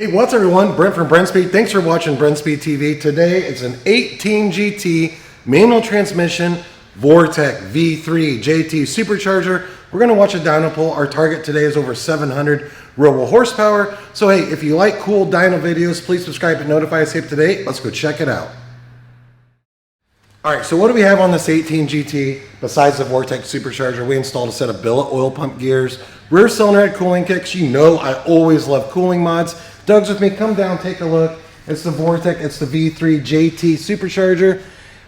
Hey, what's up everyone? Brent from Brenspeed. Thanks for watching Brenspeed TV. Today it's an 18 GT manual transmission Vortech V3 JT Supercharger. We're going to watch a dyno pull. Our target today is over 700 robo horsepower. So hey, if you like cool dyno videos, please subscribe and notify us up to date. Let's go check it out. All right, so what do we have on this 18 GT besides the Vortech Supercharger? We installed a set of billet oil pump gears, rear cylinder head cooling kicks. You know I always love cooling mods. Doug's with me. Come down, take a look. It's the Vortech. It's the V3 JT Supercharger.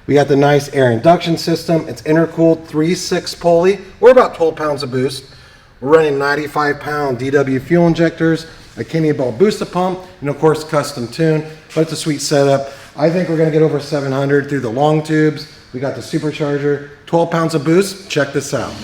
We got the nice air induction system. It's intercooled 3.6 pulley. We're about 12 pounds of boost. We're running 95-pound DW fuel injectors, a Kenny Ball booster pump, and of course custom tune. But it's a sweet setup. I think we're going to get over 700 through the long tubes. We got the supercharger, 12 pounds of boost. Check this out.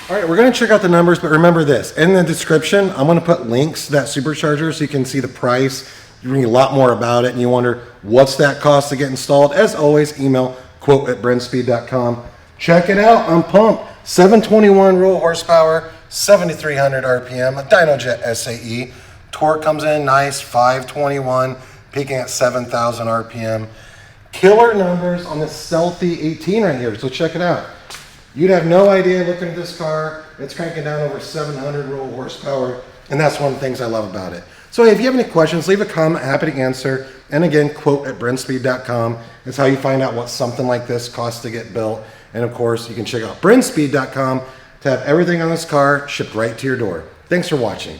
All right, we're going to check out the numbers, but remember this. In the description, I'm going to put links to that supercharger so you can see the price. You read a lot more about it, and you wonder, what's that cost to get installed? As always, email quote@brenspeed.com. Check it out. I'm pumped. 721 raw horsepower, 7,300 RPM, a Dynojet SAE. Torque comes in nice, 521, peaking at 7,000 RPM. Killer numbers on this stealthy 18 right here, so check it out. You'd have no idea looking at this car. It's cranking down over 700 raw horsepower, and that's one of the things I love about it. So hey, if you have any questions, leave a comment. Happy to answer. And again, quote@brenspeed.com. It's how you find out what something like this costs to get built. And of course, you can check out brenspeed.com to have everything on this car shipped right to your door. Thanks for watching.